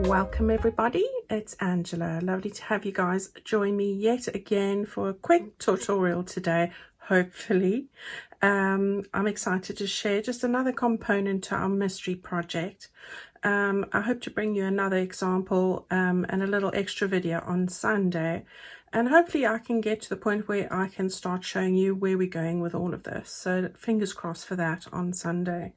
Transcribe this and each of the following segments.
Welcome everybody, it's Angela. Lovely to have you guys join me yet again for a quick tutorial today, hopefully. I'm excited to share just another component to our mystery project. I hope to bring you another example and a little extra video on Sunday, and hopefully I can get to the point where I can start showing you where we're going with all of this. So fingers crossed for that on Sunday.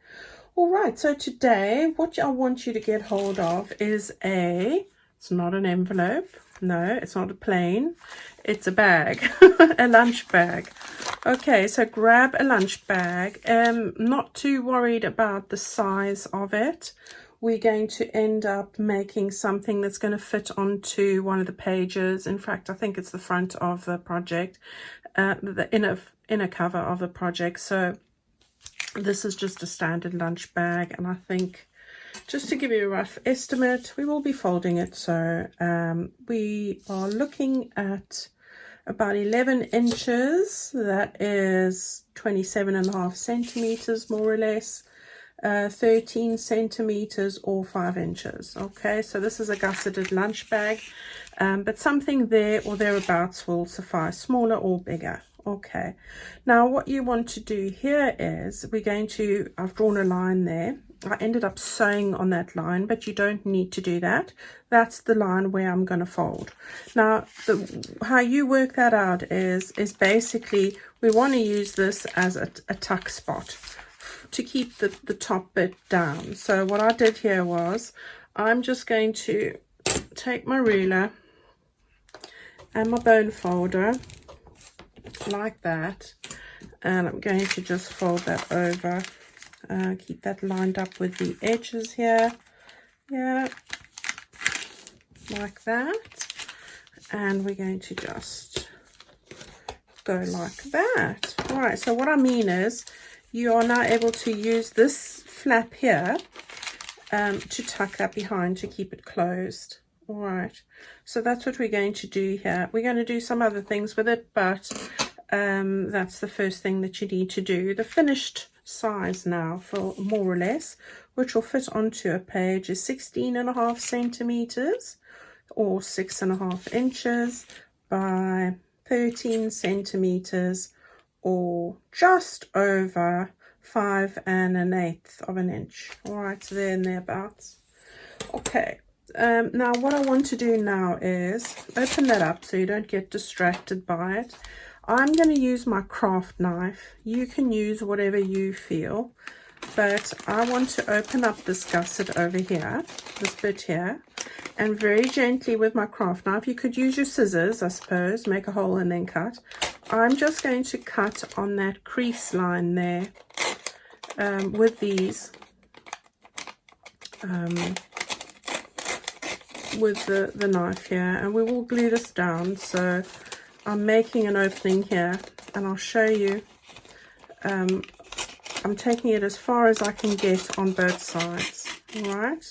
All right, so today what I want you to get hold of is it's not an envelope, no, it's not a plane, it's a bag, a lunch bag. Okay, so grab a lunch bag. Not too worried about the size of it. We're going to end up making something that's going to fit onto one of the pages. In fact, I think it's the front of the project, the inner cover of the project. So this is just a standard lunch bag, and I think, just to give you a rough estimate, we will be folding it. So we are looking at about 11 inches. That is 27.5 centimeters, more or less, 13 centimeters or 5 inches. Okay, so this is a gusseted lunch bag, but something there or thereabouts will suffice, smaller or bigger. Okay, now what you want to do here is I've drawn a line there. I ended up sewing on that line, but you don't need to do that. That's the line where I'm going to fold. Now, how you work that out is basically we want to use this as a tuck spot to keep the top bit down. So what I did here was I'm just going to take my ruler and my bone folder like that, and I'm going to just fold that over, keep that lined up with the edges here, yeah, like that, and we're going to just go like that. All right, so what I mean is you are now able to use this flap here to tuck that behind to keep it closed. All right, so that's what we're going to do here. We're going to do some other things with it, but that's the first thing that you need to do. The finished size now, for more or less, which will fit onto a page, is 16.5 centimeters or 6.5 inches by 13 centimeters or just over 5 1/8 of an inch. All right, so there and thereabouts. Okay. Now what I want to do now is open that up so you don't get distracted by it. I'm going to use my craft knife. You can use whatever you feel, but I want to open up this gusset over here, this bit here, and very gently with my craft knife, you could use your scissors, I suppose, make a hole and then cut. I'm just going to cut on that crease line there with these with the knife here, and we will glue this down. So I'm making an opening here, and I'll show you. I'm taking it as far as I can get on both sides. All right,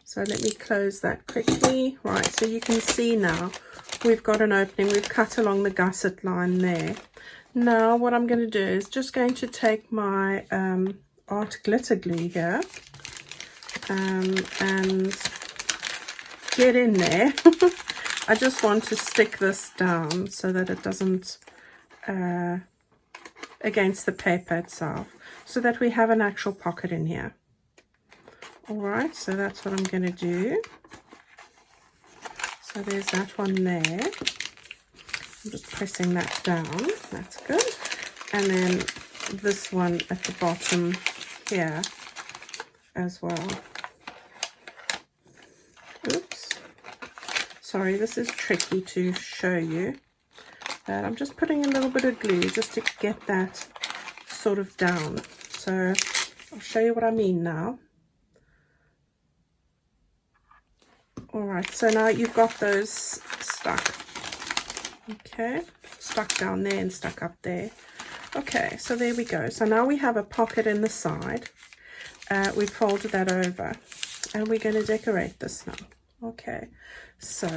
so let me close that quickly. Right, so you can see now we've got an opening. We've cut along the gusset line there. Now what I'm going to do is just going to take my art glitter glue here and get in there. I just want to stick this down so that it doesn't against the paper itself, so that we have an actual pocket in here. All right, so that's what I'm going to do. So there's that one there. I'm just pressing that down. That's good. And then this one at the bottom here as well. Oops. Sorry, this is tricky to show you, but I'm just putting a little bit of glue just to get that sort of down. So I'll show you what I mean now. All right, so now you've got those stuck. Okay, stuck down there and stuck up there. Okay, so there we go. So now we have a pocket in the side. We've folded that over, and we're going to decorate this now. Okay, so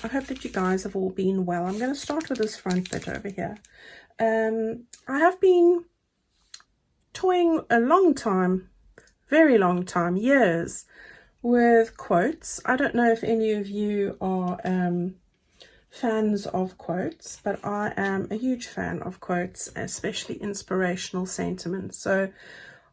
I hope that you guys have all been well. I'm going to start with this front bit over here. I have been toying a long time, very long time, years, with quotes. I don't know if any of you are fans of quotes, but I am a huge fan of quotes, especially inspirational sentiments. So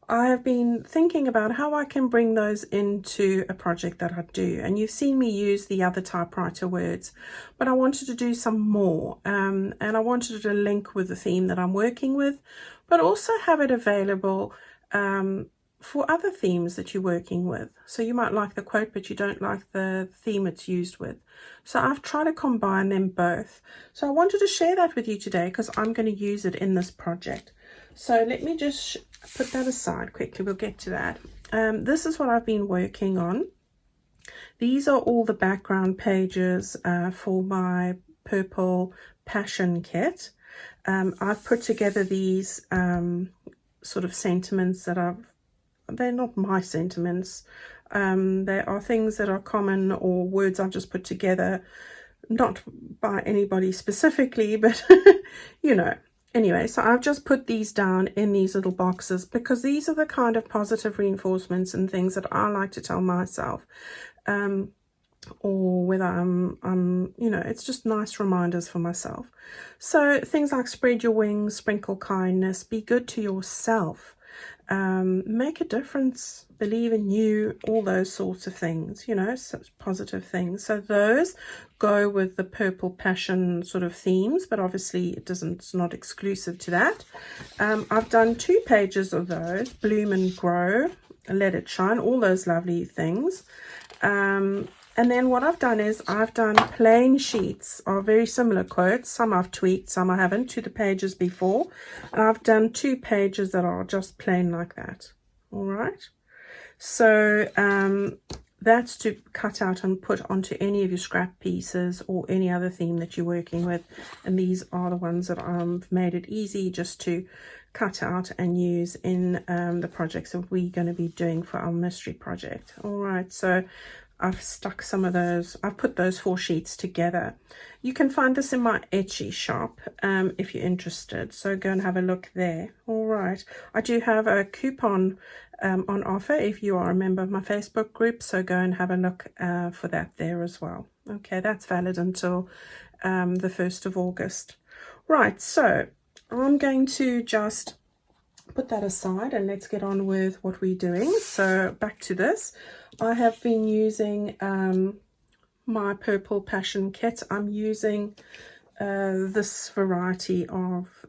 I have been thinking about how I can bring those into a project that I do. And you've seen me use the other typewriter words, but I wanted to do some more. And I wanted to link with the theme that I'm working with, but also have it available for other themes that you're working with. So you might like the quote, but you don't like the theme it's used with. So I've tried to combine them both. So I wanted to share that with you today because I'm going to use it in this project. So let me just put that aside quickly. We'll get to that. This is what I've been working on. These are all the background pages for my Purple Passion kit. I've put together these sort of sentiments that they're not my sentiments. They are things that are common or words I've just put together, not by anybody specifically, but you know. Anyway, so I've just put these down in these little boxes because these are the kind of positive reinforcements and things that I like to tell myself. Or whether I'm, you know, it's just nice reminders for myself. So things like spread your wings, sprinkle kindness, be good to yourself, make a difference, believe in you, all those sorts of things, you know, such positive things. So those go with the Purple Passion sort of themes, but obviously it's not exclusive to that. I've done 2 pages of those, bloom and grow, let it shine, all those lovely things. And then what I've done is I've done plain sheets of very similar quotes. Some I've tweaked, some I haven't, to the pages before. And I've done 2 pages that are just plain like that. All right. So that's to cut out and put onto any of your scrap pieces or any other theme that you're working with. And these are the ones that I've made it easy just to cut out and use in the projects that we're going to be doing for our mystery project. All right. So I've stuck some of those, I've put those 4 sheets together. You can find this in my Etsy shop if you're interested, so go and have a look there. All right, I do have a coupon on offer if you are a member of my Facebook group, so go and have a look for that there as well. Okay, that's valid until the 1st of August. Right, so I'm going to just put that aside and let's get on with what we're doing. So back to this. I have been using my Purple Passion kit. I'm using this variety of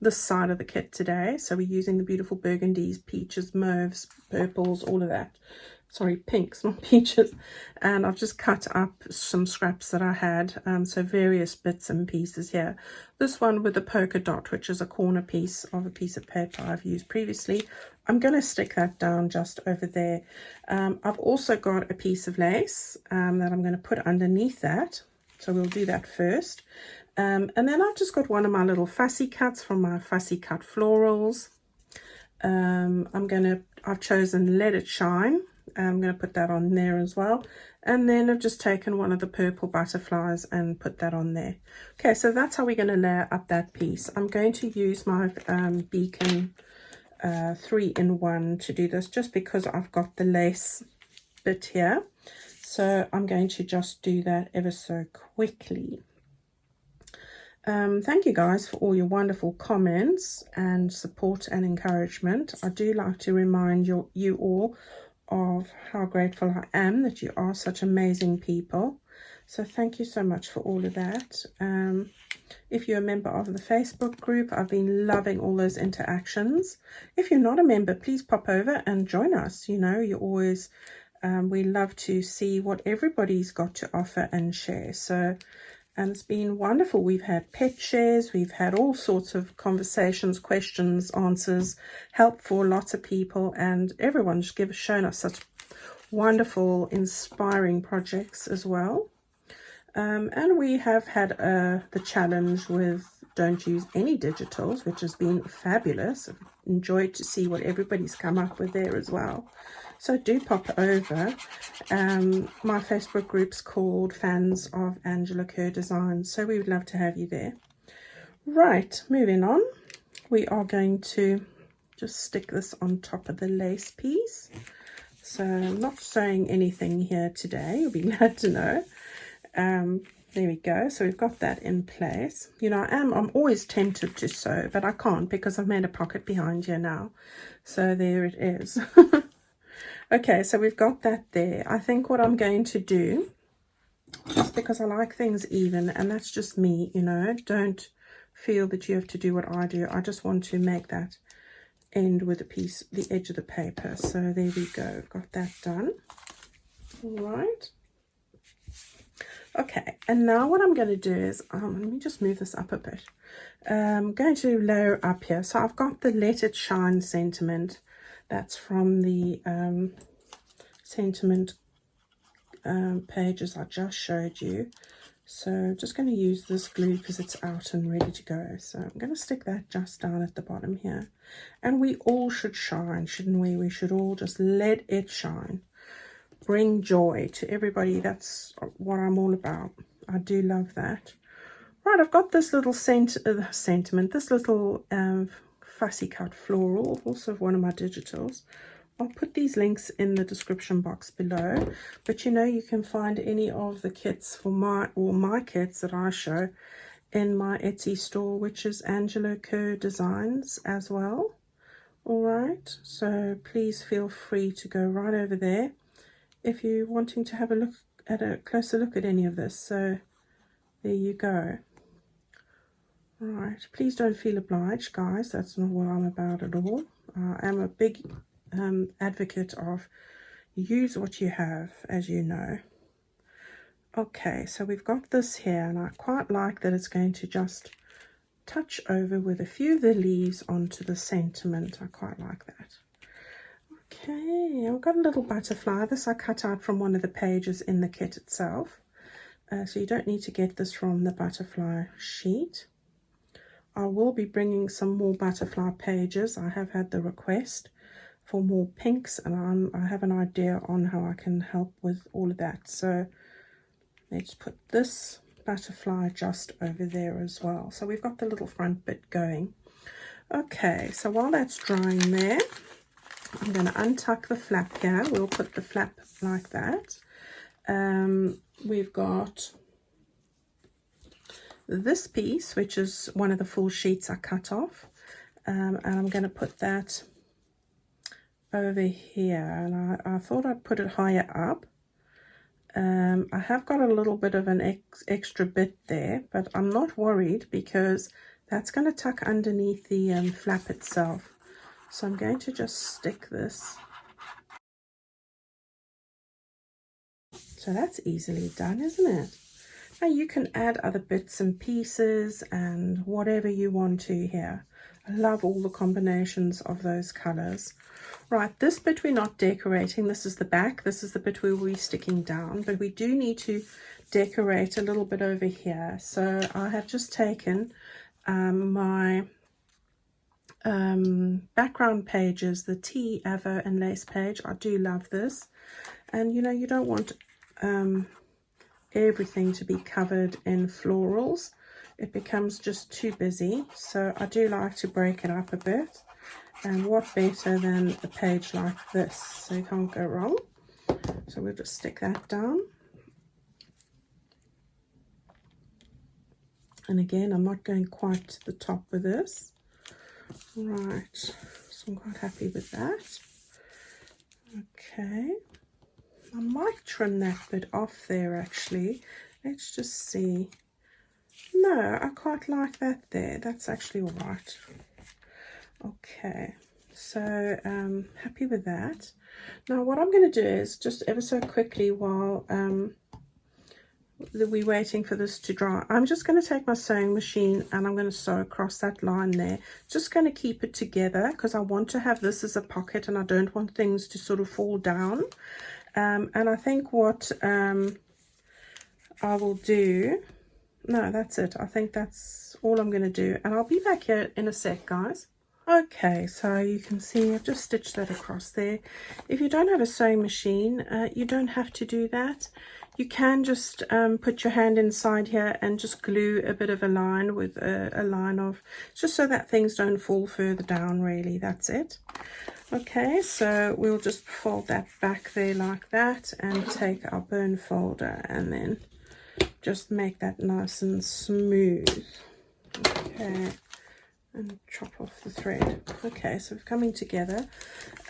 this side of the kit today. So we're using the beautiful burgundies, peaches, mauves, purples, all of that. Sorry, pinks, not peaches. And I've just cut up some scraps that I had, so various bits and pieces here. This one with the polka dot, which is a corner piece of a piece of paper I've used previously. I'm going to stick that down just over there. I've also got a piece of lace that I'm going to put underneath that. So we'll do that first. And then I've just got one of my little fussy cuts from my Fussy Cut Florals. I've chosen Let It Shine. I'm going to put that on there as well. And then I've just taken one of the purple butterflies and put that on there. Okay, so that's how we're going to layer up that piece. I'm going to use my Beacon 3-in-1 to do this, just because I've got the lace bit here. So I'm going to just do that ever so quickly. Thank you guys for all your wonderful comments and support and encouragement. I do like to remind you all of how grateful I am that you are such amazing people. So thank you so much for all of that. If you're a member of the Facebook group, I've been loving all those interactions. If you're not a member, please pop over and join us. You know, you're always, we love to see what everybody's got to offer and share. So, and it's been wonderful. We've had pet shares, we've had all sorts of conversations, questions, answers, help for lots of people, and everyone's shown us such wonderful, inspiring projects as well. And we have had the challenge with don't use any digitals, which has been fabulous. I've enjoyed to see what everybody's come up with there as well. So do pop over. My Facebook group's called Fans of Angela Kerr Designs, so we would love to have you there. Right, moving on. We are going to just stick this on top of the lace piece. So I'm not sewing anything here today, you'll be glad to know. There we go. So we've got that in place. You know, I'm always tempted to sew, but I can't because I've made a pocket behind here now. So there it is. Okay, so we've got that there. I think what I'm going to do, just because I like things even, and that's just me, you know, don't feel that you have to do what I do. I just want to make that end with the edge of the paper. So there we go. We've got that done. All right. Okay, and now what I'm going to do is, let me just move this up a bit. I'm going to layer up here. So I've got the Let It Shine sentiment. That's from the sentiment pages I just showed you. So I'm just going to use this glue because it's out and ready to go. So I'm going to stick that just down at the bottom here. And we all should shine, shouldn't we? We should all just let it shine. Bring joy to everybody. That's what I'm all about. I do love that. Right, I've got this little sentiment, this little fussy cut floral, also one of my digitals. I'll put these links in the description box below, but you know, you can find any of the kits for my kits that I show in my Etsy store, which is Kerr Designs as well. All right, so please feel free to go right over there if you're wanting to have a closer look at any of this. So there you go. Right, please don't feel obliged, guys. That's not what I'm about at all. I am a big advocate of use what you have, as you know. Okay, so we've got this here, and I quite like that it's going to just touch over with a few of the leaves onto the sentiment. I quite like that. Okay, I've got a little butterfly. This I cut out from one of the pages in the kit itself. So you don't need to get this from the butterfly sheet. I will be bringing some more butterfly pages. I have had the request for more pinks, and I have an idea on how I can help with all of that. So let's put this butterfly just over there as well. So we've got the little front bit going. Okay, so while that's drying there, I'm going to untuck the flap here. We'll put the flap like that. We've got this piece, which is one of the full sheets I cut off, and I'm going to put that over here, and I thought I'd put it higher up. I have got a little bit of an extra bit there, but I'm not worried because that's going to tuck underneath the flap itself. So I'm going to just stick this. So that's easily done, isn't it? Now you can add other bits and pieces and whatever you want to here. I love all the combinations of those colors. Right, this bit we're not decorating. This is the back. This is the bit where we're sticking down, but we do need to decorate a little bit over here. So I have just taken my background pages, the tea, avo and lace page. I do love this, and you know, you don't want everything to be covered in florals. It becomes just too busy, so I do like to break it up a bit. And what better than a page like this, so you can't go wrong. So we'll just stick that down. And again, I'm not going quite to the top with this. Right, so I'm quite happy with that. Okay, I might trim that bit off there actually. Let's just see. No, I quite like that there. That's actually all right. Okay, so happy with that. Now what I'm going to do is just ever so quickly while we're waiting for this to dry, I'm just going to take my sewing machine and I'm going to sew across that line there. Just going to keep it together because I want to have this as a pocket and I don't want things to sort of fall down. And I think what I will do, no, that's it. I think that's all I'm going to do, and I'll be back here in a sec, guys. Okay, so you can see I've just stitched that across there. If you don't have a sewing machine, you don't have to do that. You can just put your hand inside here and just glue a bit of a line with a line of, just so that things don't fall further down, really. That's it. Okay, so we'll just fold that back there like that and take our burn folder and then just make that nice and smooth. Okay, and chop off the thread. Okay, so we're coming together.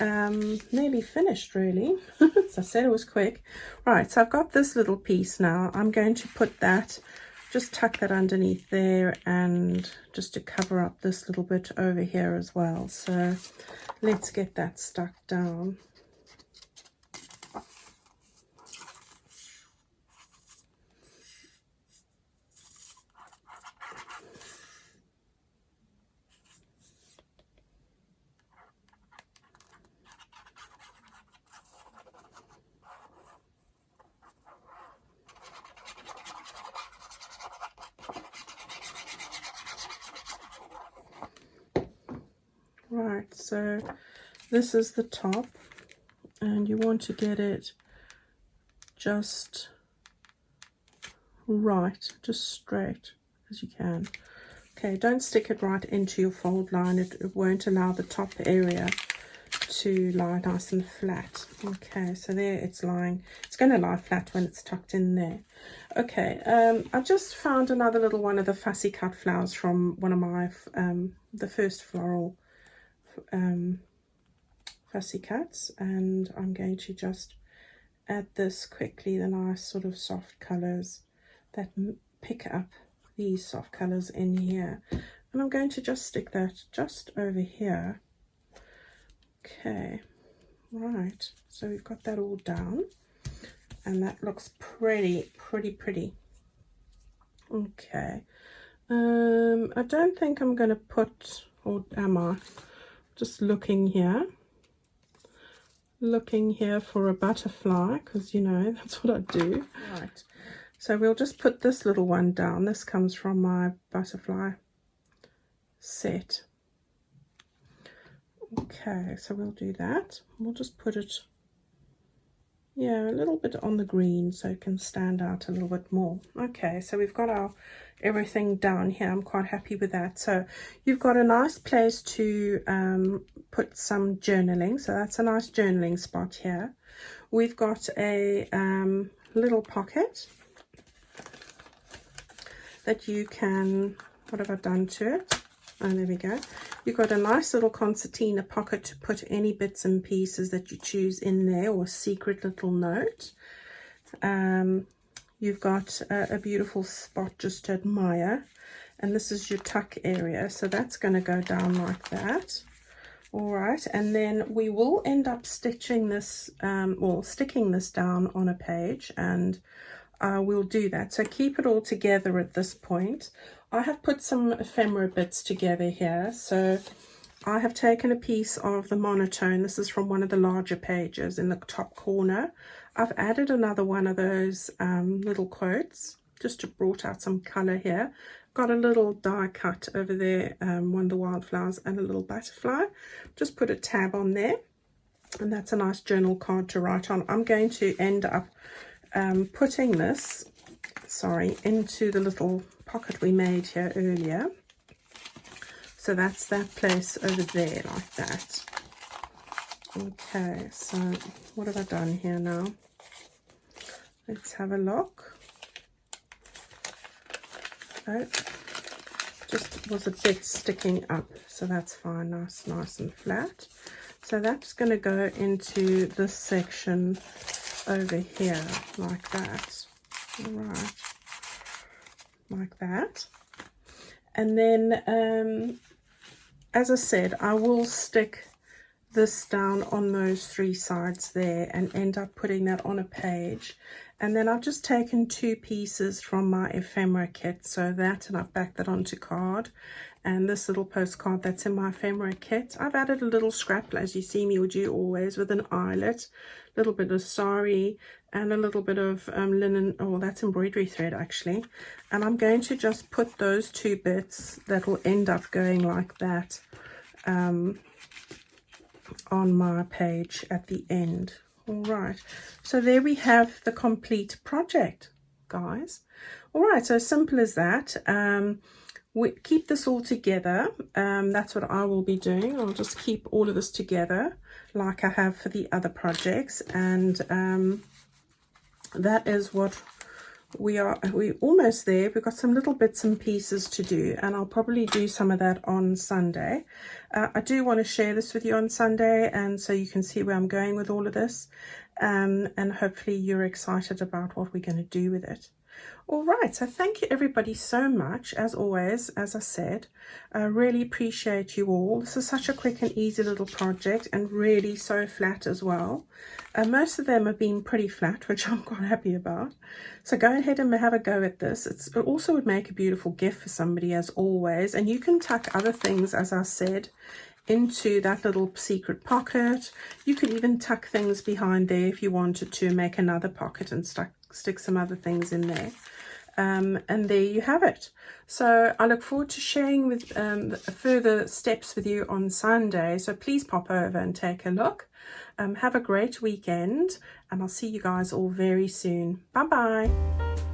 Nearly finished, really. As I said, it was quick. Right, so I've got this little piece now. I'm going to put that, just tuck that underneath there, and just to cover up this little bit over here as well. So let's get that stuck down. Right, so this is the top, and you want to get it just right, just straight as you can. Okay, don't stick it right into your fold line. It won't allow the top area to lie nice and flat. Okay, so there it's lying. It's going to lie flat when it's tucked in there. Okay, I just found another little one of the fussy cut flowers from one of my the first floral fussy cuts, and I'm going to just add this quickly, the nice sort of soft colors that pick up these soft colors in here, and I'm going to just stick that just over here. Okay, right, so we've got that all down, and that looks pretty. Okay, I don't think I'm going to put, or am I? Just looking here for a butterfly, because you know that's what I do. Right, so we'll just put this little one down. This comes from my butterfly set. Okay, so we'll do that. We'll just put it, yeah, a little bit on the green so it can stand out a little bit more. Okay, so we've got our everything down here. I'm quite happy with that. So you've got a nice place to put some journaling, so that's a nice journaling spot here. We've got a little pocket that you can, what have I done to it? Oh, there we go. You've got a nice little concertina pocket to put any bits and pieces that you choose in there, or a secret little note. You've got a beautiful spot just to admire, and this is your tuck area, so that's going to go down like that. All right, and then we will end up stitching this or sticking this down on a page, and we'll do that. So keep it all together at this point. I have put some ephemera bits together here. So I have taken a piece of the monotone. This is from one of the larger pages in the top corner. I've added another one of those little quotes just to brought out some color here. Got a little die cut over there, one of the wildflowers and a little butterfly. Just put a tab on there, and that's a nice journal card to write on. I'm going to end up putting this, into the little pocket we made here earlier. So that's that place over there like that. Okay, so what have I done here now? Let's have a look. Oh, just was a bit sticking up, so that's fine. Nice and flat. So that's going to go into this section over here like that. All right, like that. And then as I said, I will stick this down on those three sides there and end up putting that on a page. And then I've just taken two pieces from my ephemera kit, so that, and I've backed that onto card. And this little postcard that's in my ephemera kit, I've added a little scrap, as you see me would do always, with an eyelet, a little bit of sari, and a little bit of linen, oh, that's embroidery thread actually. And I'm going to just put those two bits that will end up going like that on my page at the end. All right, so there we have the complete project, guys. All right, so simple as that. keep this all together. That's what I will be doing. I'll just keep all of this together like I have for the other projects, and that is what we're almost there. We've got some little bits and pieces to do, and I'll probably do some of that on Sunday. I do want to share this with you on Sunday, and so you can see where I'm going with all of this, and hopefully you're excited about what we're going to do with it. All right, so thank you everybody so much. As always, as I said, I really appreciate you all. This is such a quick and easy little project, and really so flat as well. Most of them have been pretty flat, which I'm quite happy about. So go ahead and have a go at this. It also would make a beautiful gift for somebody, as always. And you can tuck other things, as I said, into that little secret pocket. You could even tuck things behind there if you wanted to, make another pocket and stick some other things in there. And there you have it. So I look forward to sharing with further steps with you on Sunday. So please pop over and take a look. Have a great weekend, and I'll see you guys all very soon. Bye bye.